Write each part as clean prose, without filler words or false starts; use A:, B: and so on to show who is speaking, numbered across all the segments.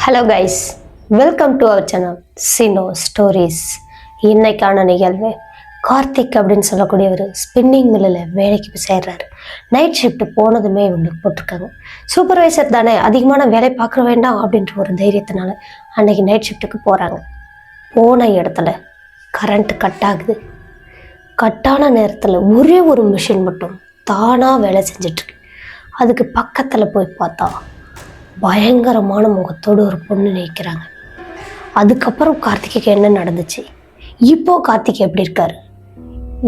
A: Hello guys, welcome to our channel Cino stories. இன்னைக்கான நிகழ்வு கார்த்திக் அப்படின்னு சொல்லக்கூடிய ஒரு ஸ்பின்னிங் மில்லில் வேலைக்கு போய் சேர்றாரு. நைட் ஷிஃப்ட் போனதுமே இவங்களுக்கு போட்டிருக்காங்க. சூப்பர்வைசர் தானே, அதிகமான வேலை பார்க்க வேண்டாம் அப்படின்ற ஒரு தைரியத்தினால அன்னைக்கு நைட் ஷிஃப்ட்டுக்கு போகிறாங்க. போன இடத்துல கரண்ட் கட் ஆகுது. கட்டான நேரத்தில் ஒரே ஒரு மிஷின் மட்டும் தானாக வேலை செஞ்சிட்ருக்கு. அதுக்கு பக்கத்தில் போய் பார்த்தா பயங்கரமான முகத்தோடு ஒரு பொண்ணு நிற்கிறாங்க. அதுக்கப்புறம் கார்த்திக்கு என்ன நடந்துச்சு, இப்போ கார்த்திக் எப்படி இருக்காரு,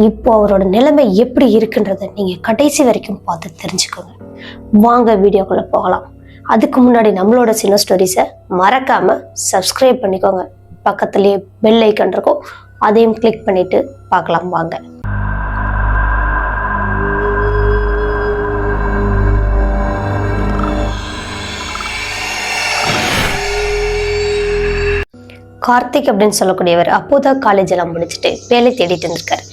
A: இப்போ அவரோட நிலைமை எப்படி இருக்குன்றத நீங்கள் கடைசி வரைக்கும் பார்த்து தெரிஞ்சுக்கோங்க. வாங்க வீடியோக்குள்ளே போகலாம். அதுக்கு முன்னாடி நம்மளோட சின்ன ஸ்டோரிஸை மறக்காமல் சப்ஸ்கிரைப் பண்ணிக்கோங்க. பக்கத்துலேயே பெல் ஐக்கன் இருக்கும், அதையும் கிளிக் பண்ணிவிட்டு பார்க்கலாம் வாங்க. கார்த்திக் அப்படின்னு சொல்லக்கூடியவர் அப்போதான் காலேஜ் எல்லாம் முடிச்சுட்டு வேலை தேடிட்டு இருந்திருக்காரு.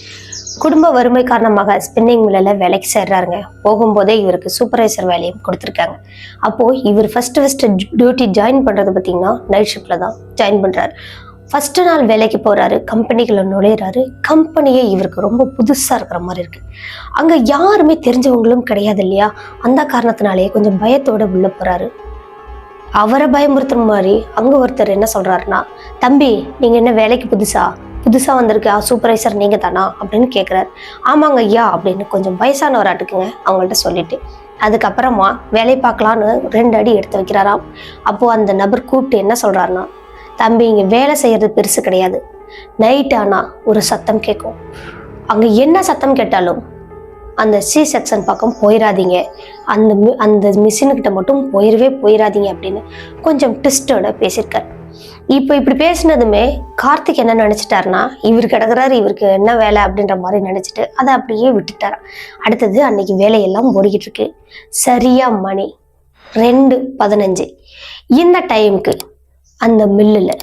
A: குடும்ப வறுமை காரணமாக ஸ்பின்னிங் மில்லில் வேலைக்கு சேர்றாருங்க. போகும்போதே இவருக்கு சூப்பர்வைசர் வேலையும் கொடுத்துருக்காங்க. அப்போது இவர் ஃபர்ஸ்ட் டியூட்டி ஜாயின் பண்ணுறது பார்த்தீங்கன்னா நைட் ஷிஃப்டில் தான் ஜாயின் பண்ணுறாரு. ஃபர்ஸ்ட் நாள் வேலைக்கு போகிறாரு, கம்பெனிகளை நுழையிறாரு. கம்பெனியே இவருக்கு ரொம்ப புதுசாக இருக்கிற மாதிரி இருக்குது. அங்கே யாருமே தெரிஞ்சவங்களும் கிடையாது இல்லையா, அந்த காரணத்தினாலேயே கொஞ்சம் பயத்தோடு உள்ளே போகிறாரு. அவரை பயமுறுத்துற மாதிரி அங்கே ஒருத்தர் என்ன சொல்கிறாருன்னா, தம்பி நீங்கள் என்ன வேலைக்கு புதுசாக வந்திருக்கா, சூப்பர்வைசர் நீங்கள் தானா அப்படின்னு கேட்குறாரு. ஆமாங்க ஐயா அப்படின்னு கொஞ்சம் வயசானவராட்டுக்குங்க அவங்கள்ட்ட சொல்லிட்டு அதுக்கப்புறமா வேலை பார்க்கலான்னு 2 அடி எடுத்து வைக்கிறாராம். அப்போது அந்த நபர் கூப்பிட்டு என்ன சொல்கிறாருன்னா, தம்பி இங்கே வேலை செய்கிறது பெருசு கிடையாது, நைட் ஆனால் ஒரு சத்தம் கேட்கும், அங்கே என்ன சத்தம் கேட்டாலும் அந்த சி செக்ஷன் பக்கம் போயிடாதீங்க, அந்த மிஷினுக்கிட்ட மட்டும் போயிடாதீங்க அப்படின்னு கொஞ்சம் ட்விஸ்டோட பேசியிருக்காரு. இப்போ இப்படி பேசினதுமே கார்த்திக் என்ன நினச்சிட்டாருன்னா, இவர் கிடக்குறாரு, இவருக்கு என்ன வேலை அப்படின்ற மாதிரி நினச்சிட்டு அதை அப்படியே விட்டுட்டாரா. அடுத்தது அன்னைக்கு வேலையெல்லாம் ஓடிக்கிட்டு இருக்கு. சரியா மணி 2:15 இந்த டைமுக்கு அந்த மில்லில்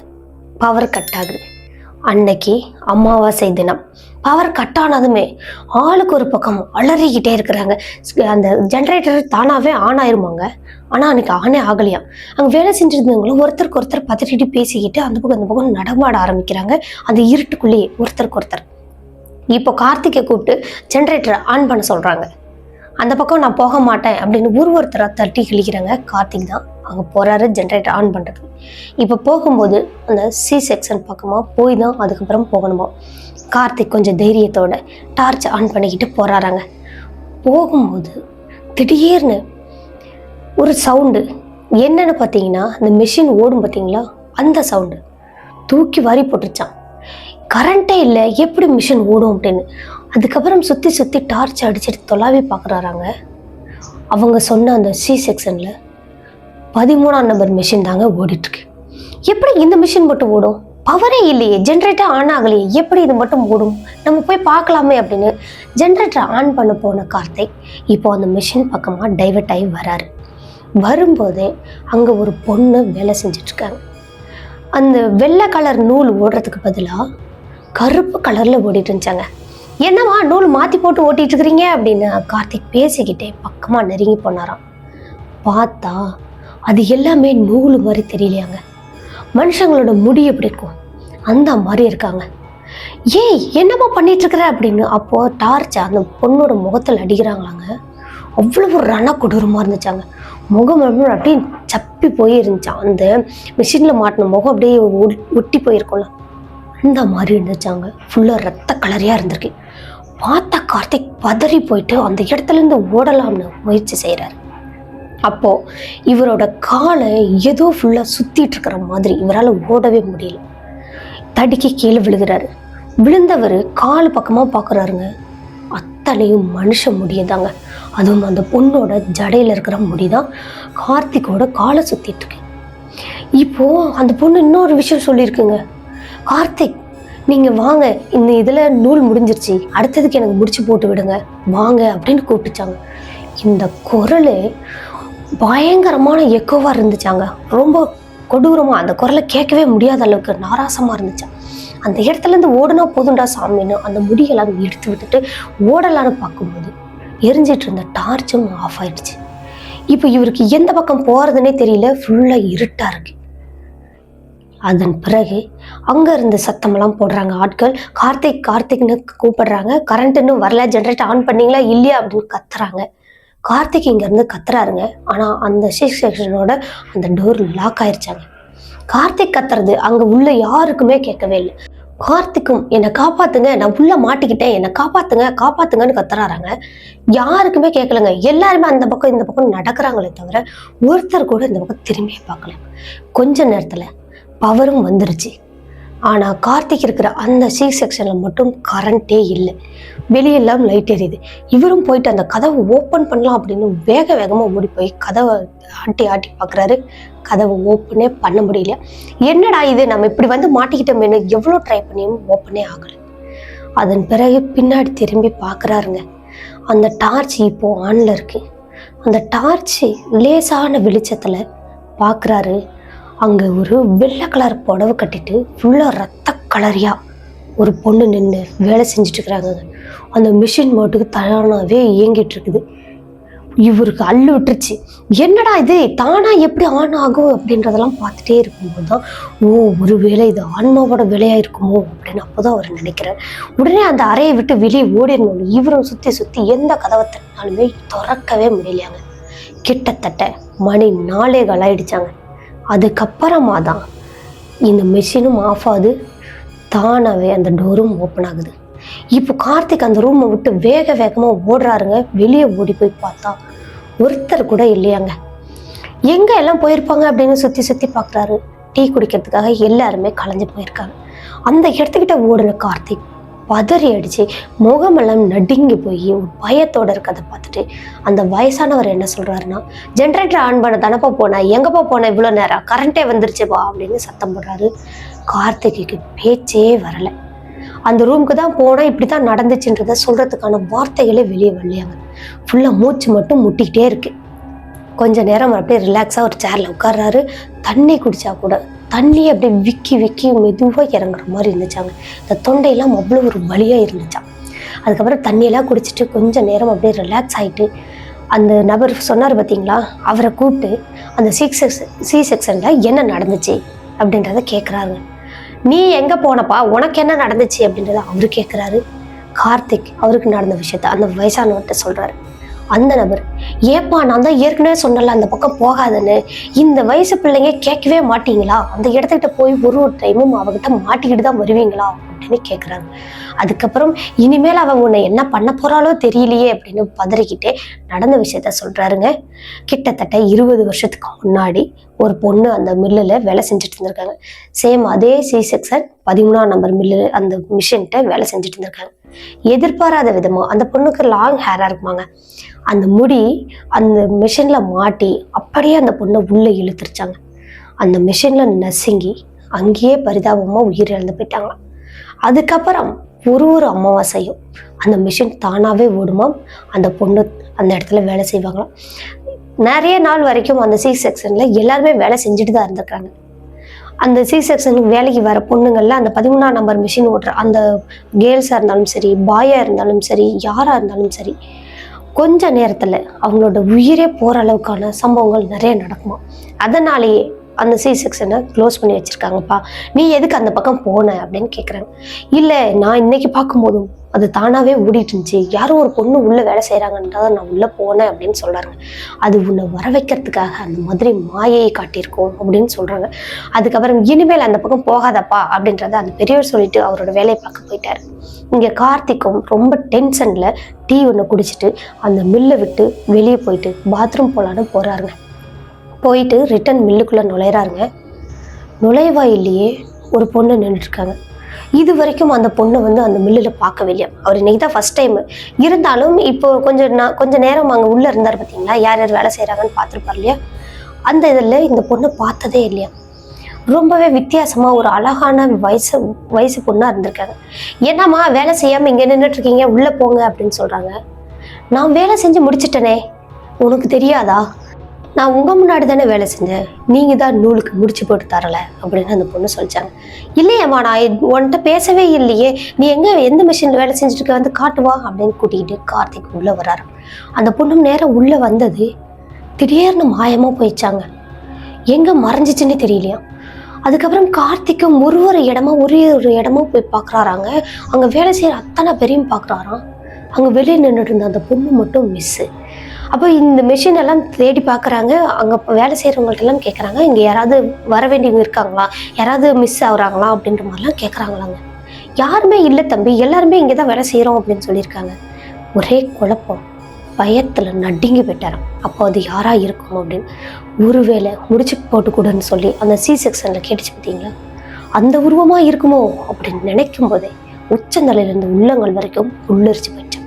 A: பவர் கட் ஆகுது. அன்னைக்கு அமாவாசை தினம். பவர் கட் ஆனதுமே ஆளுக்கு ஒரு பக்கம் அலறிக்கிட்டே இருக்கிறாங்க. அந்த ஜென்ரேட்டர் தானாகவே ஆன் ஆயிருமாங்க, ஆனால் அன்னைக்கு ஆனே ஆகலையா. அங்கே வேலை செஞ்சுருந்தவங்களும் ஒருத்தருக்கு ஒருத்தர் பத்திரிட்டு பேசிக்கிட்டு அந்த பக்கம் நடமாட ஆரம்பிக்கிறாங்க. அந்த இருட்டுக்குள்ளேயே ஒருத்தருக்கு ஒருத்தர். இப்போ கார்த்திகை கூப்பிட்டு ஜென்ரேட்டரை ஆன் பண்ண சொல்கிறாங்க. அந்த பக்கம் நான் போக மாட்டேன் அப்படின்னு ஒருத்தரை தட்டி கிழிக்கிறாங்க. கார்த்திக் தான் அங்கே போகிறாரு ஜென்ரேட்டர் ஆன் பண்ணுறதுக்கு. இப்போ போகும்போது அந்த சி செக்ஷன் பக்கமாக போய் தான் அதுக்கப்புறம் போகணுமா. கார்த்திக் கொஞ்சம் தைரியத்தோட டார்ச் ஆன் பண்ணிக்கிட்டு போகிறாராங்க. போகும்போது திடீர்னு ஒரு சவுண்டு. என்னன்னு பார்த்தீங்கன்னா, இந்த மிஷின் ஓடும் பார்த்தீங்களா, அந்த சவுண்டு தூக்கி வாரி போட்டுருச்சான். கரண்ட்டே இல்லை, எப்படி மிஷின் ஓடும் அப்படின்னு. அதுக்கப்புறம் சுற்றி டார்ச் அடிச்சுட்டு தொலாவி பார்க்குறாராங்க. அவங்க சொன்ன அந்த சி செக்ஷனில் 13ஆம் நம்பர் மிஷின் தாங்க ஓடிட்டுருக்கு. எப்படி இந்த மிஷின் மட்டும் ஓடும், பவரே இல்லையே, ஜென்ரேட்டர் ஆன் ஆகலையே, எப்படி இது மட்டும் ஓடும், நம்ம போய் பார்க்கலாமே அப்படின்னு ஜென்ரேட்டர் ஆன் பண்ண போன கார்த்திக் இப்போ அந்த மிஷின் பக்கமாக டைவர்ட் ஆகி வராரு. வரும்போதே அங்கே ஒரு பொண்ணு வேலை செஞ்சிட்ருக்காங்க. அந்த வெள்ளை கலர் நூல் ஓடுறதுக்கு பதிலாக கருப்பு கலரில் ஓடிட்டு இருந்துச்சாங்க. என்னவா நூல் மாற்றி போட்டு ஓட்டிகிட்டு இருக்கிறீங்க அப்படின்னு கார்த்திக் பேசிக்கிட்டே பக்கமாக நெருங்கி போனாராம். பார்த்தா அது எல்லாமே நூல் மாதிரி தெரியலையாங்க. மனுஷங்களோட முடி எப்படி இருக்கும் அந்த மாதிரி இருக்காங்க. ஏய் என்னமா பண்ணிட்டு இருக்கிற அப்படின்னு அப்போது டார்ச் அந்த பொண்ணோட முகத்தில் அடிக்கிறாங்களாங்க. அவ்வளவு ரண கொடூரமாக இருந்துச்சாங்க. முகம் அப்படியே சப்பி போய் இருந்துச்சான். அந்த மிஷினில் மாட்டின முகம் அப்படியே ஒட்டி போயிருக்கும்ல, அந்த மாதிரி இருந்துச்சாங்க. ஃபுல்லாக ரத்த கலரியாக இருந்திருக்கு. பார்த்தா கார்த்திக் பதறி போயிட்டு அந்த இடத்துலேருந்து ஓடலாம்னு முயற்சி செய்கிறாரு. அப்போது இவரோட காலை ஏதோ ஃபுல்லாக சுற்றிட்டு இருக்கிற மாதிரி இவரால் ஓடவே முடியல. தடுக்கி கீழே விழுகிறாரு. விழுந்தவர் கால் பக்கமாக பார்க்குறாருங்க. அத்தனையும் மனுஷ முடியதாங்க. அதுவும் அந்த பொண்ணோட ஜடையில் இருக்கிற முடிதான் கார்த்திக்கோட காலை சுற்றிட்டு இருக்கு. இப்போது அந்த பொண்ணு இன்னொரு விஷயம் சொல்லியிருக்குங்க, கார்த்திக் நீங்கள் வாங்க, இந்த இதில் நூல் முடிஞ்சிருச்சு, அடுத்ததுக்கு எனக்கு முடிச்சு போட்டு விடுங்க வாங்க அப்படின்னு கூப்பிட்டுச்சாங்க. இந்த குரல் பயங்கரமான எக்கோவாக இருந்துச்சாங்க. ரொம்ப கொடூரமாக அந்த குரலை கேட்கவே முடியாத அளவுக்கு நாராசமாக இருந்துச்சான். அந்த இடத்துலேருந்து ஓடுனா போதுண்டா சாமின்னு அந்த முடியெல்லாம் எடுத்து விட்டுட்டு ஓடலான்னு பார்க்கும்போது எரிஞ்சிட்டு இருந்த டார்ச்சும் ஆஃப் ஆயிடுச்சு. இப்போ இவருக்கு எந்த பக்கம் போகிறதுனே தெரியல, ஃபுல்லாக இருட்டாக இருக்கு. அதன் பிறகு அங்க இருந்து சத்தமெல்லாம் போடுறாங்க ஆட்கள். கார்த்திக் கார்த்திக்னு கூப்பிடுறாங்க. கரண்ட் இன்னும் வரல, ஜென்ரேட்டர் ஆன் பண்ணீங்களா இல்லையா அப்படின்னு கத்துறாங்க. கார்த்திக் இங்க இருந்து கத்துறாருங்க. ஆனா அந்த சி செக்ஷனோட அந்த டோர் லாக் ஆயிருச்சாங்க. கார்த்திக் கத்துறது அங்க உள்ள யாருக்குமே கேட்கவே இல்லை. கார்த்திக்கும் என்னை காப்பாத்துங்க, நான் உள்ள மாட்டிக்கிட்டேன், என்னை காப்பாத்துங்க காப்பாத்துங்கன்னு கத்துறாங்க. யாருக்குமே கேட்கலங்க. எல்லாருமே அந்த பக்கம் இந்த பக்கம் நடக்கிறாங்களே தவிர ஒருத்தர் கூட இந்த பக்கம் திரும்பியே பார்க்கல. கொஞ்ச நேரத்துல பவரும் வந்துருச்சு. ஆனா கார்த்திக் இருக்கிற அந்த சி செக்ஷன்ல மட்டும் கரண்டே இல்லை. வெளியெல்லாம் லைட் எரியுது. இவரும் போயிட்டு அந்த கதவை ஓப்பன் பண்ணலாம் அப்படின்னு வேக வேகமா ஓடி போய் கதவை ஆட்டி ஆட்டி பாக்குறாரு. கதவை ஓப்பனே பண்ண முடியல. என்னடா இது, நம்ம இப்படி வந்து மாட்டிக்கிட்டோமேனு எவ்வளோ ட்ரை பண்ணியும் ஓப்பனே ஆகல. அதன் பிறகு பின்னாடி திரும்பி பாக்குறாருங்க. அந்த டார்ச் இப்போ ஆன்ல இருக்கு. அந்த டார்ச் லேசான வெளிச்சத்துல பாக்குறாரு. அங்க ஒரு வெள்ளை கலர் புடவை கட்டிட்டு ஃபுல்லா ரத்த கலரியா ஒரு பொண்ணு நின்று வேலை செஞ்சுட்டு இருக்கிறாங்க. அந்த மிஷின் மட்டுக்கு தானாவே இயங்கிட்டு இருக்குது. இவருக்கு அள்ளு விட்டுருச்சு. என்னடா இது தானா எப்படி ஆன் ஆகும் அப்படின்றதெல்லாம் பார்த்துட்டே இருக்கும்போது தான் ஒருவேளை இது ஆன்மாவோட வேலையா இருக்குமோ அப்படின்னு அப்போதான் அவர் நினைக்கிறார். உடனே அந்த அறையை விட்டு வெளியே ஓடிடணும். இவரும் சுத்தி சுத்தி எந்த கதவை தட்டினாலுமே திறக்கவே முடியலையாங்க. கிட்டத்தட்ட மணி 4 ஆயிடுச்சாங்க. அதுக்கப்புறமா தான் இந்த மிஷினும் ஆஃப் ஆகுது. தானாகவே அந்த டோரும் ஓப்பன் ஆகுது. இப்போ கார்த்திக் அந்த ரூமை விட்டு வேக வேகமாக ஓடுறாருங்க. வெளியே ஓடி போய் பார்த்தா ஒருத்தர் கூட இல்லையாங்க. எங்கே எல்லாம் போயிருப்பாங்க அப்படின்னு சுற்றி சுற்றி பார்க்குறாரு. டீ குடிக்கிறதுக்காக எல்லாருமே கலைஞ்சு போயிருக்காங்க. அந்த இடத்துக்கிட்ட ஓடுன கார்த்திக் பதறி அடிச்சு முகமெல்லாம் நடுங்கி போய் ஒரு பயத்தோட இருக்கிறத பார்த்துட்டு அந்த வயசானவர் என்ன சொல்றாருன்னா, ஜென்ரேட்டர் ஆன் பண்ண தானப்பா போனேன், எங்கப்பா போனேன் இவ்வளோ நேரம், கரண்டே வந்துருச்சுப்பா அப்படின்னு சத்தம் போடுறாரு. கார்த்திக்கு பேச்சே வரல. அந்த ரூமுக்கு தான் போனால் இப்படி தான் நடந்துச்சுன்றத சொல்றதுக்கான வார்த்தைகளே வெளியே வரலையாங்க. ஃபுல்லாக மூச்சு மட்டும் முட்டிக்கிட்டே இருக்கு. கொஞ்ச நேரம் அப்படியே ரிலாக்ஸாக ஒரு சேரில் உட்கார்றாரு. தண்ணி குடிச்சா கூட தண்ணி அப்படியே விக்கி விக்கி மெதுவாக இறங்குற மாதிரி இருந்துச்சாங்க. இந்த தொண்டையெல்லாம் அவ்வளோ ஒரு வலியாக இருந்துச்சான். அதுக்கப்புறம் தண்ணியெல்லாம் குடிச்சிட்டு கொஞ்சம் நேரம் அப்படியே ரிலாக்ஸ் ஆகிட்டு அந்த நபர் சொன்னார் பார்த்தீங்களா, அவரை கூப்பிட்டு அந்த சி செக்ஷனில் என்ன நடந்துச்சு அப்படின்றத கேட்குறாரு. நீ எங்கே போனப்பா, உனக்கு என்ன நடந்துச்சு அப்படின்றத அவரு கேட்குறாரு. கார்த்திக் அவருக்கு நடந்த விஷயத்த அந்த வயசானவர்கிட்ட சொல்கிறாரு. அந்த நபர், ஏப்பா நான் தான் ஏற்கனவே சொன்னல அந்த பக்கம் போகாதுன்னு, இந்த வயசு பிள்ளைங்க கேட்கவே மாட்டீங்களா, அந்த இடத்துக்கிட்ட போய் ஒரு டைமும் அவகிட்ட மாட்டிக்கிட்டு தான் வருவீங்களா அப்படின்னு கேட்குறாங்க. அதுக்கப்புறம் இனிமேல் அவன் உன்னை என்ன பண்ண போறாளோ தெரியலையே அப்படின்னு பதறிக்கிட்டே நடந்த விஷயத்த சொல்றாருங்க. கிட்டத்தட்ட 20 வருஷத்துக்கு முன்னாடி ஒரு பொண்ணு அந்த மில்லுல வேலை செஞ்சுட்டு இருந்திருக்காங்க. சேம் அதே சி செக்ஷன் 13ஆம் நம்பர் மில்லு அந்த மிஷின்கிட்ட வேலை செஞ்சுட்டு இருந்திருக்காங்க. எதிர்பாராத விதமா அந்த பொண்ணுக்கு லாங் ஹேரா இருக்குமாங்க. அந்த முடி அந்த மிஷின்ல மாட்டி அப்படியே அந்த பொண்ணை உள்ள இழுத்துருச்சாங்க. அந்த மிஷின்ல நசுங்கி அங்கேயே பரிதாபமா உயிரிழந்து போயிட்டாங்க. அதுக்கப்புறம் ஒரு அமாவாசையும் அந்த மிஷின் தானாவே ஓடுமாம். அந்த பொண்ணு அந்த இடத்துல வேலை செய்வாங்களாம். நிறைய நாள் வரைக்கும் அந்த சி செக்ஷன்ல எல்லாருமே வேலை செஞ்சுட்டு தான் இருந்திருக்காங்க. அந்த சி செக்ஷனுக்கு வேலைக்கு வர பொண்ணுங்கள்ல அந்த 13ஆம் நம்பர் மிஷின் ஓட்டுற அந்த கேர்ள்ஸாக இருந்தாலும் சரி, பாயா இருந்தாலும் சரி, யாராக இருந்தாலும் சரி, கொஞ்ச நேரத்தில் அவங்களோட உயிரே போகிற அளவுக்கான சம்பவங்கள் நிறைய நடக்குமா. அதனாலேயே அந்த சி செக்ஷனை க்ளோஸ் பண்ணி வச்சுருக்காங்கப்பா, நீ எதுக்கு அந்த பக்கம் போன அப்படின்னு கேட்குறாங்க. இல்லை, நான் இன்னைக்கு பார்க்கும்போதும் அது தானாகவே ஓடிட்டு இருந்துச்சு, யாரும் ஒரு பொண்ணு உள்ளே வேலை செய்கிறாங்கன்றத நான் உள்ளே போனேன் அப்படின்னு சொல்கிறாங்க. அது உன்னை வர வைக்கிறதுக்காக அந்த மாதிரி மாயையை காட்டியிருக்கோம் அப்படின்னு சொல்கிறாங்க. அதுக்கப்புறம் இனிமேல் அந்த பக்கம் போகாதப்பா அப்படின்றத அந்த பெரியவர் சொல்லிட்டு அவரோட வேலையை பார்க்க போயிட்டாரு. இங்கே கார்த்திக்கும் ரொம்ப டென்ஷனில் டீ ஒன்று குடிச்சிட்டு அந்த மில்லை விட்டு வெளியே போயிட்டு பாத்ரூம் போகலான்னு போகிறாருங்க. போயிட்டு ரிட்டன் மில்லுக்குள்ளே நுழையிறாருங்க. நுழைவாயிலேயே ஒரு பொண்ணு நின்றுட்டுருக்காங்க. இது வரைக்கும் அந்த பொண்ணை அந்த மில்லில் பார்க்கவே இல்லையா. அவர் இன்னைக்கு தான் ஃபர்ஸ்ட் டைம். இருந்தாலும் இப்போ கொஞ்சம் நேரம் அங்கே உள்ளே இருந்தார் பார்த்தீங்களா, யார் யார் வேலை செய்கிறாங்கன்னு பார்த்துருப்பார் இல்லையா. அந்த இதில் இந்த பொண்ணை பார்த்ததே இல்லையா. ரொம்பவே வித்தியாசமாக ஒரு அழகான வயசு பொண்ணாக இருந்திருக்காங்க. என்னம்மா வேலை செய்யாமல் இங்கே நின்றுட்டுருக்கீங்க, உள்ளே போங்க அப்படின்னு சொல்கிறாங்க. நான் வேலை செஞ்சு முடிச்சிட்டேனே, உனக்கு தெரியாதா, நான் உங்கள் முன்னாடி தானே வேலை செஞ்சேன், நீங்கள் தான் நூலுக்கு முடிச்சு போட்டு தரலை அப்படின்னு அந்த பொண்ணு சொல்லிச்சாங்க. இல்லையம்மா, நான் உன்கிட்ட பேசவே இல்லையே, நீ எந்த மிஷினில் வேலை செஞ்சுட்டு காட்டுவா அப்படின்னு கூட்டிக்கிட்டு கார்த்திக் உள்ளே வராரு. அந்த பொண்ணு நேரம் உள்ளே வந்தது திடீர்னு மாயமாக போயிடுச்சாங்க. எங்கே மறைஞ்சிச்சுன்னு தெரியலையா. அதுக்கப்புறம் கார்த்திக்கும் ஒரு இடமா போய் பார்க்குறாராங்க. அங்கே வேலை செய்கிற அத்தனை பேரையும் பார்க்குறாராம். அங்கே வெளியே நின்றுட்டு இருந்த அந்த பொண்ணு மட்டும் மிஸ்ஸு. அப்போ இந்த மெஷின் எல்லாம் தேடி பார்க்குறாங்க. அங்கே வேலை செய்கிறவங்கள்ட்ட எல்லாம் கேட்குறாங்க, இங்கே யாராவது வர வேண்டியவங்க இருக்காங்களா, யாராவது மிஸ் ஆகுறாங்களா அப்படின்ற மாதிரிலாம் கேட்குறாங்களாங்க. யாருமே இல்லை தம்பி, எல்லாருமே இங்கே தான் வேலை செய்கிறோம் அப்படின்னு சொல்லியிருக்காங்க. ஒரே குழப்பம், பயத்தில் நடுங்கி போயிட்டாராம். அப்போ அது யாராக இருக்கும் அப்படின்னு. ஒருவேளை முடிச்சு போட்டு கூடன்னு சொல்லி அந்த சி செக்ஷனில் கேட்டுச்சு பார்த்தீங்களா, அந்த உருவமாக இருக்குமோ அப்படின்னு நினைக்கும் போதே உச்சந்தலையிலேருந்து உள்ளங்கள் வரைக்கும் உள்ளரிச்சு போயிடுச்சு,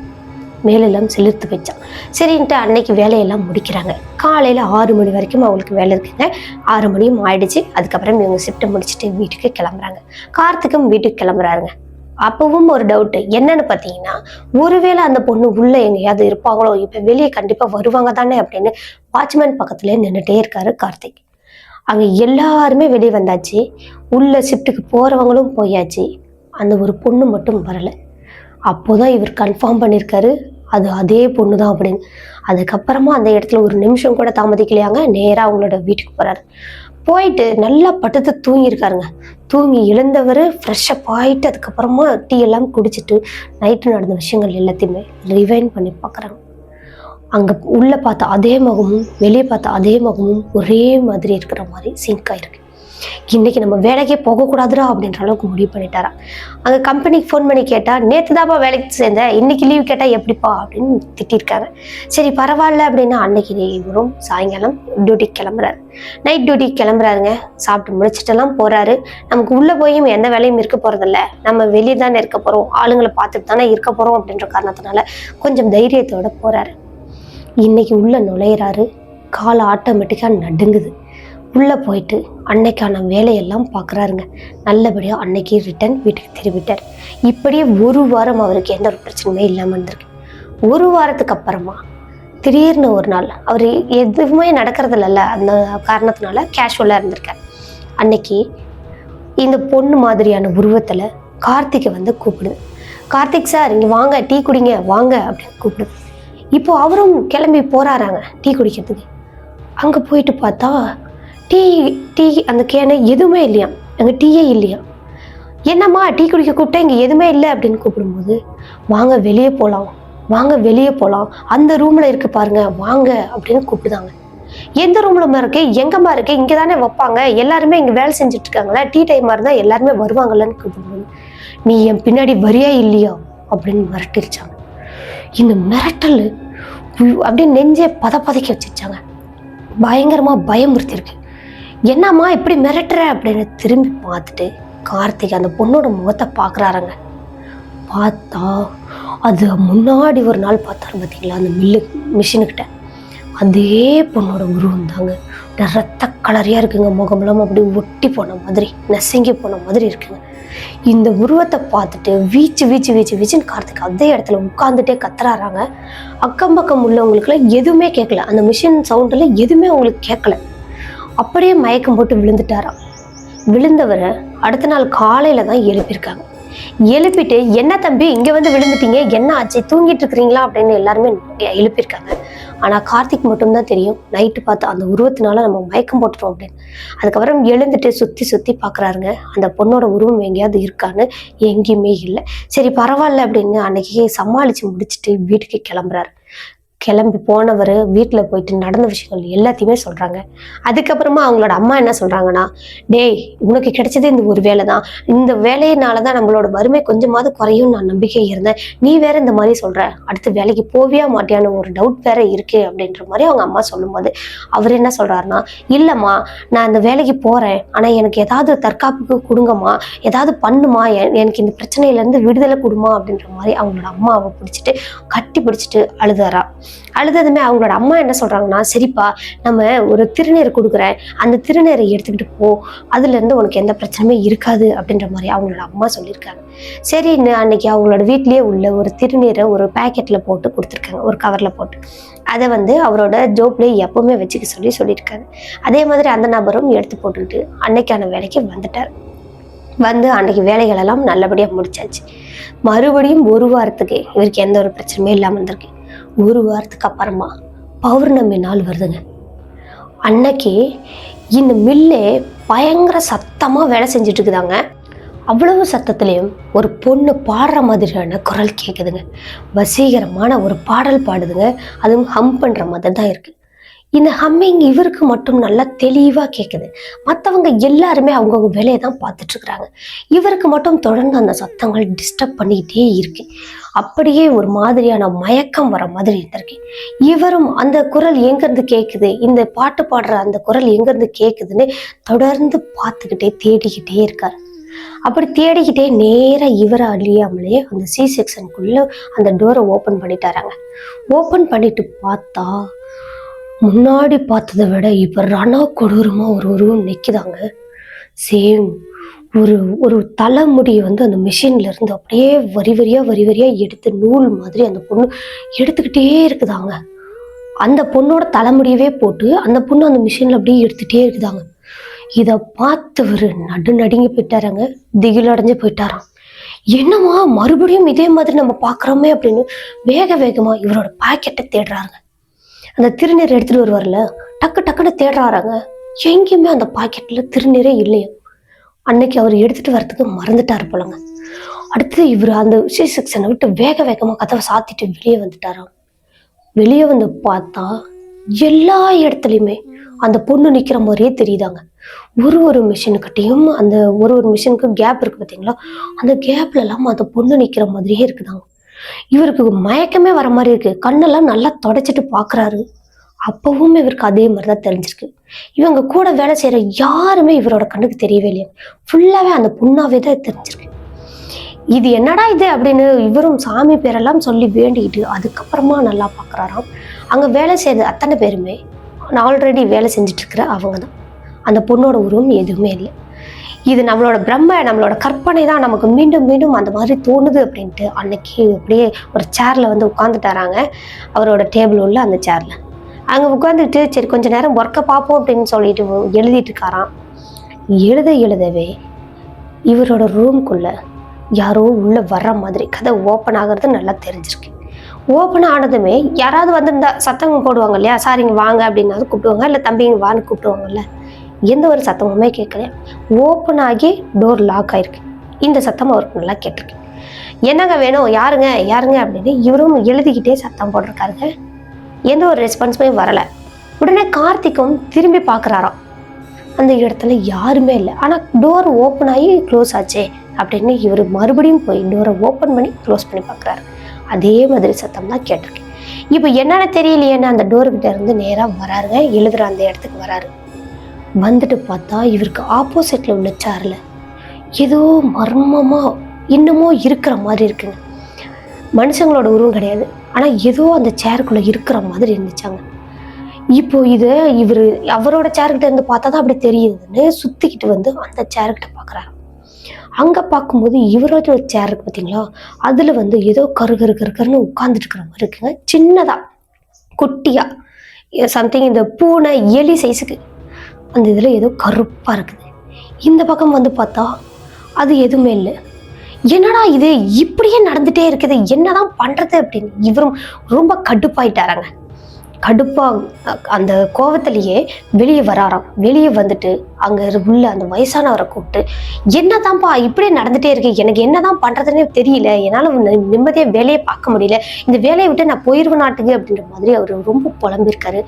A: மேலெல்லாம் செலுத்து வச்சான். சரின்ட்டு அன்னைக்கு வேலையெல்லாம் முடிக்கிறாங்க. காலையில் 6 மணி வரைக்கும் அவங்களுக்கு வேலை இருக்குங்க. 6 மணியும் ஆயிடுச்சு. அதுக்கப்புறம் இவங்க ஷிஃப்ட்டை முடிச்சுட்டு வீட்டுக்கு கிளம்புறாங்க. கார்த்திக்கும் வீட்டுக்கு கிளம்புறாருங்க. அப்பவும் ஒரு டவுட்டு என்னன்னு பார்த்தீங்கன்னா, ஒருவேளை அந்த பொண்ணு உள்ள எங்கேயாவது இருப்பாங்களோ, இப்போ வெளியே கண்டிப்பாக வருவாங்க தானே அப்படின்னு வாட்ச்மேன் பக்கத்துலேயே நின்றுட்டே இருக்காரு கார்த்திக். அங்கே எல்லாருமே வெளியே வந்தாச்சு, உள்ள ஷிஃப்ட்டுக்கு போகிறவங்களும் போயாச்சு. அந்த ஒரு பொண்ணு மட்டும் வரலை. அப்போதான் இவர் கன்ஃபார்ம் பண்ணியிருக்காரு அது அதே பொண்ணு தான் அப்படின்னு. அதுக்கப்புறமா அந்த இடத்துல ஒரு நிமிஷம் கூட தாமதிக்கலையாங்க, நேராக அவங்களோட வீட்டுக்கு போகிறாரு. போயிட்டு நல்லா படுத்து தூங்கியிருக்காருங்க. தூங்கி எழுந்தவர் ஃப்ரெஷ்ஷப் ஆகிட்டு அதுக்கப்புறமா டீ எல்லாம் குடிச்சிட்டு நைட்டு நடந்த விஷயங்கள் எல்லாத்தையுமே ரிவைன் பண்ணி பார்க்குறாங்க. அங்கே உள்ளே பார்த்த அதே முகமும் வெளியே பார்த்த அதே முகமும் ஒரே மாதிரி இருக்கிற மாதிரி சிங்க் ஆயிருக்கு. இன்னைக்கு நம்ம வேலைக்கே போகக்கூடாதுடா அப்படின்ற அளவுக்கு முடிவு பண்ணிட்டாரா. அங்கே கம்பெனிக்கு ஃபோன் பண்ணி கேட்டால், நேற்று தான்ப்பா வேலைக்கு சேர்ந்தேன், இன்னைக்கு லீவ் கேட்டால் எப்படிப்பா அப்படின்னு திட்டிருக்காங்க. சரி பரவாயில்ல அப்படின்னா அன்னைக்கு இவரும் சாயங்காலம் டியூட்டிக்கு கிளம்புறாரு. நைட் டியூட்டிக்கு கிளம்புறாருங்க. சாப்பிட்டு முடிச்சுட்டெல்லாம் போகிறாரு. நமக்கு உள்ளே போயும் எந்த வேலையும் இருக்க போகிறதில்ல, நம்ம வெளியே தானே இருக்க போகிறோம், ஆளுங்களை பார்த்துட்டு தானே இருக்க போகிறோம் அப்படின்ற காரணத்தினால கொஞ்சம் தைரியத்தோடு போகிறாரு. இன்னைக்கு உள்ளே நுழையிறாரு. கால் ஆட்டோமேட்டிக்காக நடுங்குது. உள்ளே போயிட்டு அன்னைக்கான வேலையெல்லாம் பார்க்குறாருங்க. நல்லபடியாக அன்னைக்கு ரிட்டன் வீட்டுக்கு திரும்பிட்டார். இப்படியே ஒரு வாரம் அவருக்கு எந்த ஒரு பிரச்சனையுமே இல்லாமல் இருந்திருக்கு. ஒரு வாரத்துக்கு அப்புறமா திடீர்னு ஒரு நாள் அவர் எதுவுமே நடக்கிறதில்ல, அந்த காரணத்தினால கேஷுவலாக இருந்திருக்கார். அன்னைக்கு இந்த பொண்ணு மாதிரியான உருவத்தில் கார்த்திகை வந்து கூப்பிடுது. கார்த்திக் சார் இங்கே வாங்க, டீ குடிங்க வாங்க அப்படின்னு கூப்பிடுது. இப்போது அவரும் கிளம்பி போகிறாராங்க டீ குடிக்கிறதுக்கு. அங்கே போயிட்டு பார்த்தா டீ அந்த கேனை எதுவுமே இல்லையா, அங்கே டீயே இல்லையா. என்னம்மா டீ குடிக்க கூப்பிட்டா இங்கே எதுவுமே இல்லை அப்படின்னு கூப்பிடும்போது, வாங்க வெளியே போகலாம், வாங்க வெளியே போகலாம், அந்த ரூமில் இருக்கு பாருங்க வாங்க அப்படின்னு கூப்பிடுதாங்க. எந்த ரூம்லமா இருக்கு, எங்கம்மா இருக்கு, இங்கே தானே வைப்பாங்க, எல்லாருமே இங்கே வேலை செஞ்சுட்டு இருக்காங்களா, டீ டைமாக இருந்தால் எல்லாருமே வருவாங்கல்லன்னு கூப்பிடும்போது, நீ என் பின்னாடி வரியா இல்லையா அப்படின்னு மிரட்டிருச்சாங்க. இந்த மிரட்டல் அப்படியே நெஞ்சே பதப்பதைக்க வச்சிருச்சாங்க. பயங்கரமாக பயமுறுத்திருக்கு. என்னம்மா இப்படி மிரட்டுற அப்படின்னு திரும்பி பார்த்துட்டு கார்த்திக் அந்த பொண்ணோட முகத்தை பார்க்குறாருங்க. பார்த்தா அது முன்னாடி ஒரு நாள் பார்த்தாரு பார்த்தீங்களா அந்த மிஷினுக்கிட்ட, அதே பொண்ணோட உருவம் தாங்க. ரத்த கலரியாக இருக்குங்க, முகமெல்லாம் அப்படி ஒட்டி போன மாதிரி நெசங்கி போன மாதிரி இருக்குங்க. இந்த உருவத்தை பார்த்துட்டு வீச்சுன்னு கார்த்திக் அதே இடத்துல உட்காந்துட்டே கத்துறாராங்க. அக்கம் பக்கம் உள்ளவங்களுக்குலாம் எதுவுமே கேட்கல, அந்த மிஷின் சவுண்டில் எதுவுமே அவங்களுக்கு கேட்கல. அப்படியே மயக்கம் போட்டு விழுந்துட்டாராம். விழுந்தவரை அடுத்த நாள் காலையில் தான் எழுப்பியிருக்காங்க. எழுப்பிட்டு என்ன தம்பி இங்கே வந்து விழுந்துட்டீங்க, என்ன ஆச்சு, தூங்கிட்டு இருக்கிறீங்களா அப்படின்னு எல்லாருமே எழுப்பியிருக்காங்க. ஆனால் கார்த்திக் மட்டும்தான் தெரியும் நைட்டு பார்த்து அந்த உருவத்தினால நம்ம மயக்கம் போட்டுட்டோம் அப்படின்னு. அதுக்கப்புறம் எழுந்துட்டு சுற்றி பார்க்குறாருங்க. அந்த பொண்ணோட உருவம் எங்கேயாவது இருக்கான்னு, எங்கேயுமே இல்லை. சரி பரவாயில்ல அப்படின்னு அன்னைக்கு சமாளித்து முடிச்சுட்டு வீட்டுக்கு கிளம்புறாரு. கிளம்பி போனவர் வீட்டில் போயிட்டு நடந்த விஷயங்கள் எல்லாத்தையுமே சொல்கிறாங்க. அதுக்கப்புறமா அவங்களோட அம்மா என்ன சொல்கிறாங்கன்னா, டேய் உனக்கு கிடைச்சதே இந்த ஒரு வேலை தான், இந்த வேலையினால தான் நம்மளோட வறுமை கொஞ்சமாவது குறையும் நான் நம்பிக்கை இருந்தேன், நீ வேற இந்த மாதிரி சொல்கிற, அடுத்து வேலைக்கு போவியா மாட்டியான்னு ஒரு டவுட் வேற இருக்கு அப்படின்ற மாதிரி அவங்க அம்மா சொல்லும்போது அவர் என்ன சொல்கிறாருன்னா, இல்லைம்மா நான் இந்த வேலைக்கு போகிறேன், ஆனால் எனக்கு ஏதாவது தற்காப்புக்கு கொடுங்கம்மா, ஏதாவது பண்ணுமா, எனக்கு இந்த பிரச்சனையிலேருந்து விடுதலை கொடுமா அப்படின்ற மாதிரி அவங்களோட அம்மாவை பிடிச்சிட்டு கட்டி பிடிச்சிட்டு அழுதாரா. அழுததுமே அவங்களோட அம்மா என்ன சொல்றாங்கன்னா, சரிப்பா நம்ம ஒரு திருநீர் கொடுக்குறேன், அந்த திருநீரை எடுத்துக்கிட்டு போ, அதுல இருந்து உனக்கு எந்த பிரச்சனையுமே இருக்காது அப்படின்ற மாதிரி அவங்களோட அம்மா சொல்லியிருக்காங்க. சரின்னு அன்னைக்கு அவங்களோட வீட்லயே உள்ள ஒரு திருநீரை ஒரு பேக்கெட்ல போட்டு கொடுத்துருக்காங்க, ஒரு கவர்ல போட்டு. அதை வந்து அவரோட ஜோப்லேயே எப்பவுமே வச்சுக்க சொல்லியிருக்காங்க. அதே மாதிரி அந்த நபரும் எடுத்து போட்டுக்கிட்டு அன்னைக்கான வேலைக்கு வந்துட்டார். வந்து அன்னைக்கு வேலைகள் எல்லாம் நல்லபடியாக முடிச்சாச்சு. மறுபடியும் ஒரு வாரத்துக்கு இவருக்கு எந்த ஒரு பிரச்சனையுமே இல்லாமல் இருந்திருக்கு. ஒரு வாரத்துக்கு அப்புறமா பௌர்ணமி நாள் வருதுங்க. அன்னைக்கு இந்த மில்லே பயங்கர சத்தமாக வேலை செஞ்சுட்டு இருக்குதாங்க. அவ்வளவு சத்தத்துலேயும் ஒரு பொண்ணு பாடுற மாதிரியான குரல் கேட்குதுங்க. வசீகரமான ஒரு பாடல் பாடுதுங்க. அதுவும் ஹம் பண்ணுற மாதிரி தான் இருக்குது. இந்த ஹம்மிங் இவருக்கு மட்டும் நல்லா தெளிவாக கேட்குது. மற்றவங்க எல்லாருமே அவங்கவுங்க வேலையை தான் பார்த்துட்ருக்குறாங்க. இவருக்கு மட்டும் தொடர்ந்து அந்த சத்தங்கள் டிஸ்டர்ப் பண்ணிக்கிட்டே இருக்கு. அப்படியே ஒரு மாதிரியான மயக்கம் வர மாதிரி இருந்திருக்கு. இவரும் அந்த குரல் எங்கேருந்து கேட்குது, இந்த பாட்டு பாடுற அந்த குரல் எங்கேருந்து கேட்குதுன்னு தொடர்ந்து பார்த்துக்கிட்டே தேடிக்கிட்டே இருக்கார். அப்படி தேடிக்கிட்டே நேராக இவரை அழியாமலே அந்த சி செக்ஷனுக்குள்ளே அந்த டோரை ஓப்பன் பண்ணிட்டாராங்க. ஓப்பன் பண்ணிட்டு பார்த்தா முன்னாடி பார்த்ததை விட இப்போ ரணா கொடூரமாக ஒரு உருவம் நிற்குதாங்க. சேம் ஒரு ஒரு தலைமுடியை அந்த மிஷின்ல இருந்து அப்படியே வரி வரியா எடுத்து நூல் மாதிரி அந்த பொண்ணு எடுத்துக்கிட்டே இருக்குதாங்க. அந்த பொண்ணோட தலைமுடியவே போட்டு அந்த பொண்ணு அந்த மிஷின்ல அப்படியே எடுத்துகிட்டே இருக்குதாங்க. இதை பார்த்தவர் நடுங்கி போயிட்டாராங்க. திகில் அடைஞ்சு போயிட்டாராம். என்னம்மா மறுபடியும் இதே மாதிரி நம்ம பார்க்குறோமே அப்படின்னு வேகமாக இவரோட பாக்கெட்டை தேடுறாங்க. அந்த திருநீர் எடுத்துகிட்டு வருவார்ல, டக்குன்னு தேடுறாராங்க. எங்கேயுமே அந்த பாக்கெட்டில் திருநீரே இல்லையா. அன்னைக்கு அவர் எடுத்துகிட்டு வரத்துக்கு மறந்துட்டார் போலங்க. அடுத்து இவர் அந்த சி செக்ஷனை விட்டு வேகமாக கதவை சாத்திட்டு வெளியே வந்துட்டாராம். வெளியே வந்து பார்த்தா எல்லா இடத்துலையுமே அந்த பொண்ணு நிற்கிற மாதிரியே தெரியுதாங்க. ஒரு மிஷினுக்கிட்டையும் அந்த ஒரு மிஷினுக்கு கேப் இருக்குது பார்த்தீங்களா, அந்த கேப்ல எல்லாம் அந்த பொண்ணு நிற்கிற மாதிரியே இருக்குதாங்க. இவருக்கு மயக்கமே வர மாதிரி இருக்கு. கண்ணெல்லாம் நல்லா தொடச்சிட்டு பார்க்குறாரு. அப்பவும் இவருக்கு அதே மாதிரி தான் தெரிஞ்சிருக்கு. இவங்க கூட வேலை செய்கிற யாருமே இவரோட கண்ணுக்கு தெரியவே இல்லையா. ஃபுல்லாகவே அந்த பொண்ணாவே தான் தெரிஞ்சிருக்கு. இது என்னடா இது அப்படின்னு இவரும் சாமி பேரெல்லாம் சொல்லி வேண்டிக்கிட்டு அதுக்கப்புறமா நல்லா பார்க்குறாராம். அங்கே வேலை செய்கிறது அத்தனை பேருமே நான் ஆல்ரெடி வேலை செஞ்சுட்டு இருக்கிற அவங்க தான். அந்த பொண்ணோட உருவம் எதுவுமே இல்லை. இது நம்மளோட நம்மளோட கற்பனை தான் நமக்கு மீண்டும் அந்த மாதிரி தோணுது அப்படின்ட்டு அன்னைக்கு அப்படியே ஒரு சேர்ல உட்காந்துட்டாராங்க. அவரோட டேபிள் உள்ள அந்த சேர்ல அங்கே உட்காந்துட்டு சரி கொஞ்ச நேரம் ஒர்க்கை பார்ப்போம் அப்படின்னு சொல்லிட்டு எழுதிட்டு இருக்காராம். எழுதவே இவரோட ரூம்குள்ள யாரோ உள்ள வர்ற மாதிரி கதை ஓப்பன் ஆகிறது நல்லா தெரிஞ்சிருக்கு. ஓப்பன் ஆனதுமே யாராவது வந்திருந்தா சத்தம் போடுவாங்க இல்லையா, சாரிங்க வாங்க அப்படின்னாவது கூப்பிடுவாங்க, இல்லை தம்பிங்க வான்னு கூப்பிடுவாங்கல்ல. எந்த ஒரு சத்தமுமே கேட்கல. ஓப்பன் ஆகி டோர் லாக் ஆயிருக்கு. இந்த சத்தம் அவருக்கு நல்லா கேட்டிருக்கு. என்னங்க வேணும், யாருங்க அப்படின்னு இவரும் எழுதிக்கிட்டே சத்தம் போட்டிருக்காருங்க. எந்த ஒரு ரெஸ்பான்ஸுமே வரலை. உடனே கார்த்திக்கும் திரும்பி பார்க்குறாராம். அந்த இடத்துல யாருமே இல்லை. ஆனால் டோர் ஓப்பன் ஆகி க்ளோஸ் ஆச்சே அப்படின்னு இவர் மறுபடியும் போய் டோரை ஓப்பன் பண்ணி க்ளோஸ் பண்ணி பார்க்குறாரு. அதே மாதிரி சத்தம் தான் கேட்டிருக்கு. இப்போ என்னன்னு தெரியலையேன்னு அந்த டோர்கிட்ட இருந்து நேராக வராருங்க. எழுதுகிற அந்த இடத்துக்கு வராரு. வந்துட்டு பார்த்தா இவருக்கு ஆப்போசிட்ல உள்ள சேர்ல ஏதோ மர்மமா இன்னமும் இருக்கிற மாதிரி இருக்குங்க. மனுஷங்களோட உருவம் கிடையாது, ஆனா ஏதோ அந்த சேருக்குள்ள இருக்கிற மாதிரி இருந்துச்சாங்க. இப்போ இது அவரோட சேர்கிட்ட இருந்து பார்த்தா தான் அப்படி தெரியுதுன்னு சுத்திக்கிட்டு அந்த சேர்கிட்ட பாக்குறாரு. அங்க பார்க்கும்போது இவரோட சேர் இருக்கு பார்த்தீங்களா, அதுல ஏதோ கருன்னு உட்கார்ந்துட்டு இருக்கிற மாதிரி இருக்குங்க. சின்னதா குட்டியா சம்திங் இந்த பூனை எலி சைஸுக்கு அந்த இதுல ஏதோ கருப்பா இருக்குது. இந்த பக்கம் பார்த்தா அது எதுவுமே இல்லை. என்னடா இது இப்படியே நடந்துட்டே இருக்குது, என்னதான் பண்றது அப்படின்னு இவரும் ரொம்ப கடுப்பாயிட்டாராங்க. கடுப்பா அந்த கோவத்திலேயே வெளியே வராராம். வெளியே வந்துட்டு அங்க உள்ள அந்த வயசானவரை கூப்பிட்டு, என்னதான்ப்பா இப்படியே நடந்துட்டே இருக்கு, எனக்கு என்னதான் பண்றதுன்னே தெரியல, என்னால நிம்மதியா வேலையை பார்க்க முடியல, இந்த வேலையை விட்டு நான் போயிருவேன் நாட்டுக்கு அப்படின்ற மாதிரி அவர் ரொம்ப புலம்பிருக்காரு.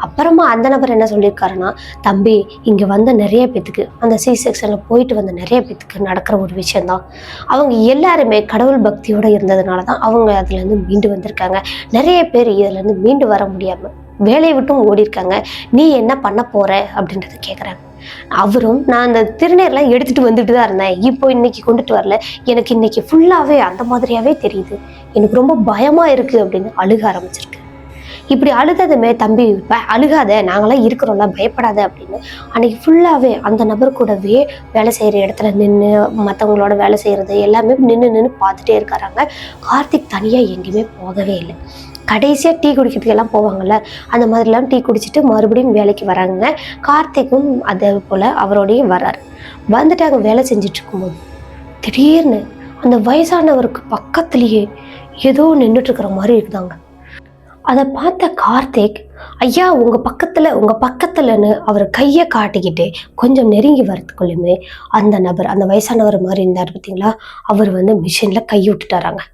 A: அப்புறமா அந்த நபர் என்ன சொல்லியிருக்காருன்னா, தம்பி இங்க வந்த நிறைய பேத்துக்கு அந்த சி செக்ஷன்ல போயிட்டு வந்த நிறைய பேத்துக்கு நடக்கிற ஒரு விஷயம்தான். அவங்க எல்லாருமே கடவுள் பக்தியோட இருந்ததுனாலதான் அவங்க அதுல இருந்து மீண்டு வந்திருக்காங்க. நிறைய பேர் இதுல இருந்து மீண்டு வர முடியாம வேலையை விட்டும் ஓடி இருக்காங்க. நீ என்ன பண்ண போற அப்படின்றத கேட்குறாங்க. அவரும் நான் அந்த திருநீர்லாம் எடுத்துட்டு வந்துட்டு தான் இருந்தேன், இப்போ இன்னைக்கு கொண்டுட்டு வரல, எனக்கு இன்னைக்கு ஃபுல்லாவே அந்த மாதிரியாவே தெரியுது, எனக்கு ரொம்ப பயமா இருக்கு அப்படின்னு அழுக ஆரம்பிச்சிருக்கு. இப்படி அழுததுமே தம்பி அழுகாத, நாங்களாம் இருக்கிறோம்ல, பயப்படாத அப்படின்னு அன்னைக்கு ஃபுல்லாவே அந்த நபர் கூடவே வேலை செய்யற இடத்துல நின்று மற்றவங்களோட வேலை செய்யறது எல்லாமே நின்று பார்த்துட்டே இருக்காராங்க. கார்த்திக் தனியா எங்கேயுமே போகவே இல்லை. கடைசியாக டீ குடிக்கிறதுக்கு எல்லாம் போவாங்கல்ல, அந்த மாதிரிலாம் டீ குடிச்சிட்டு மறுபடியும் வேலைக்கு வராங்க. கார்த்திக்கும் அதே போல் அவரோடையும் வர்றாரு. வந்துட்டு அங்கே வேலை செஞ்சுட்டு இருக்கும்போது திடீர்னு அந்த வயசானவருக்கு பக்கத்துலேயே ஏதோ நின்றுட்டு இருக்கிற மாதிரி இருக்குதாங்க. அதை பார்த்த கார்த்திக், ஐயா உங்க பக்கத்துலன்னு அவர் கையை காட்டிக்கிட்டு கொஞ்சம் நெருங்கி வரதுக்குள்ளுமே அந்த நபர், அந்த வயசானவர் மாதிரி இருந்தார் பார்த்தீங்களா, அவர் மிஷின்ல கை விட்டுட்டாராங்க.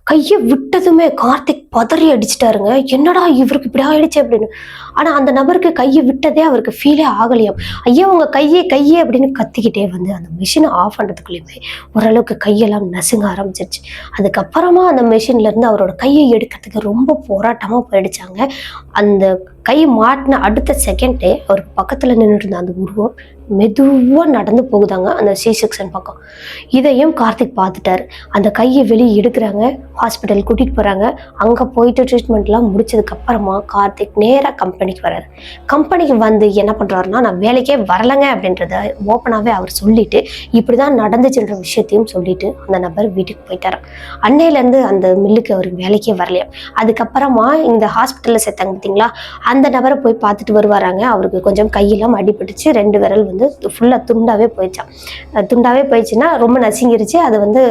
A: கையை விட்டதுமே கார்த்திக் பதறி அடிச்சிட்டாருங்க. என்னடா இவருக்கு இப்படி ஆயிடுச்சு அப்படின்னு. ஆனா அந்த நபருக்கு கையை விட்டதே அவருக்கு ஃபீலே ஆகலையாம். ஐயா உங்க கையே அப்படின்னு கத்திக்கிட்டே அந்த மிஷினை ஆஃப் பண்றதுக்குள்ளேயுமே ஓரளவுக்கு கையெல்லாம் நசுங்க ஆரம்பிச்சிருச்சு. அதுக்கப்புறமா அந்த மிஷின்ல இருந்து அவரோட கையை எடுக்கிறதுக்கு ரொம்ப போராட்டமா போயிடுச்சாங்க. அந்த கை மாட்டின அடுத்த செகண்டே அவருக்கு பக்கத்துல நின்றுட்டு இருந்த அந்த உருவம் மெதுவா நடந்து போகுதாங்க அந்த சி செக்ஷன் பக்கம். இதையும் கார்த்திக் பார்த்துட்டாரு. அந்த கையை வெளியே எடுக்கிறாங்க, ஹாஸ்பிட்டல் கூட்டிட்டு போறாங்க. அங்க போயிட்டு ட்ரீட்மெண்ட்லாம் முடிச்சதுக்கு அப்புறமா கார்த்திக் நேரா கம்பெனிக்கு வர்றாரு. கம்பெனிக்கு என்ன பண்றாருன்னா, நான் வேலைக்கே வரலைங்க அப்படின்றத ஓப்பனாவே அவர் சொல்லிட்டு இப்படிதான் நடந்துச்சுன்ற விஷயத்தையும் சொல்லிட்டு அந்த நபர் வீட்டுக்கு போயிட்டாரு. அன்னையிலேருந்து அந்த மில்லுக்கு அவர் வேலைக்கே வரலையா. அதுக்கப்புறமா இந்த ஹாஸ்பிட்டல்ல சேர்த்தாங்க பார்த்தீங்களா, அந்த நபரை போய் பார்த்துட்டு வருவாராங்க. அவருக்கு கொஞ்சம் கையெல்லாம் அடிபட்டுச்சு, 2 விரல் ஃபுல்லாக துண்டாவே போயிடுச்சுன்னா ரொம்ப நசுங்கிருச்சு. அதை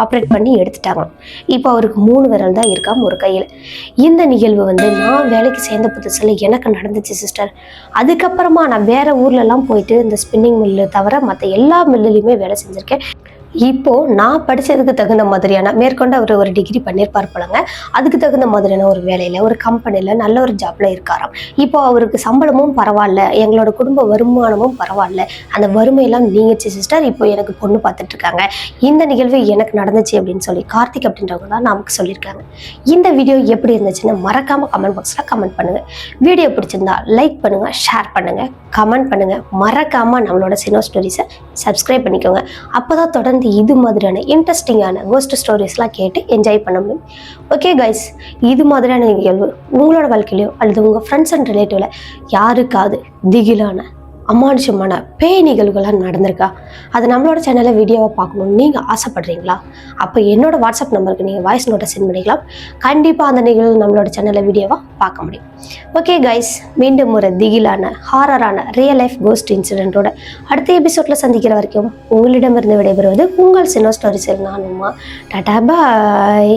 A: ஆப்ரேட் பண்ணி எடுத்துட்டாங்க. இப்போ அவருக்கு 3 விரல் தான் இருக்காம ஒரு கையில். இந்த நிகழ்வு நான் வேலைக்கு சேர்ந்த புதுசில் எனக்கு நடந்துச்சு சிஸ்டர். அதுக்கப்புறமா நான் வேற ஊர்லலாம் போயிட்டு இந்த ஸ்பின்னிங் மில்லு தவிர மற்ற எல்லா மில்லுலையுமே வேலை செஞ்சுருக்கேன். இப்போ நான் படித்ததுக்கு தகுந்த மாதிரியான மேற்கொண்டு அவர் ஒரு டிகிரி பண்ணியிருப்பார் போலங்க. அதுக்கு தகுந்த மாதிரியான ஒரு வேலையில், ஒரு கம்பெனியில் நல்ல ஒரு ஜாப்ல இருக்காராம். இப்போ அவருக்கு சம்பளமும் பரவாயில்ல, எங்களோட குடும்ப வருமானமும் பரவாயில்ல, அந்த வறுமையெல்லாம் நீங்கிச்சு சிஸ்டர். இப்போ எனக்கு பொண்ணு பார்த்துட்டு இருக்காங்க. இந்த நிகழ்வு எனக்கு நடந்துச்சு அப்படின்னு சொல்லி கார்த்திக் அப்படின்றவங்க தான் நமக்கு சொல்லியிருக்காங்க. இந்த வீடியோ எப்படி இருந்துச்சுன்னு மறக்காம கமெண்ட் பாக்ஸில் கமெண்ட் பண்ணுங்க. வீடியோ பிடிச்சிருந்தா லைக் பண்ணுங்க, ஷேர் பண்ணுங்க, கமெண்ட் பண்ணுங்க. மறக்காம நம்மளோட சினோ ஸ்டோரிஸை சப்ஸ்கிரைப் பண்ணிக்கோங்க. அப்போதான் தொடர்ந்து இது மாதிரியான இன்ட்ரெஸ்டிங்கான கோஸ்ட் ஸ்டோரிஸ்லாம் கேட்டு என்ஜாய் பண்ண முடியும். ஓகே கைஸ், இது மாதிரியான நிகழ்வு உங்களோட வாழ்க்கையிலையோ அல்லது உங்கள் ஃப்ரெண்ட்ஸ் அண்ட் ரிலேட்டிவ்ல யாருக்காவது திகிலான அமானுஷமான பேய் நிகழ்வுகளாக நடந்திருக்கா? அது நம்மளோட சேனலில் வீடியோவை பார்க்கணுன்னு நீங்கள் ஆசைப்படுறீங்களா? அப்போ என்னோட வாட்ஸ்அப் நம்பருக்கு நீங்கள் வாய்ஸ் நோட்டை சென்ட் பண்ணிக்கலாம். கண்டிப்பாக அந்த நிகழ்வு நம்மளோட சேனலில் வீடியோவாக பார்க்க முடியும். ஓகே கைஸ், மீண்டும் ஒரு திகிலான ஹாரரான ரியல் லைஃப் கோஸ்ட் இன்சிடென்ட்டோட அடுத்த எபிசோடில் சந்திக்கிற வரைக்கும் உங்களிடமிருந்து விடைபெறுவது உங்கள் சினோ ஸ்டோரிஸில் நான் உமா. டாடா பாய்.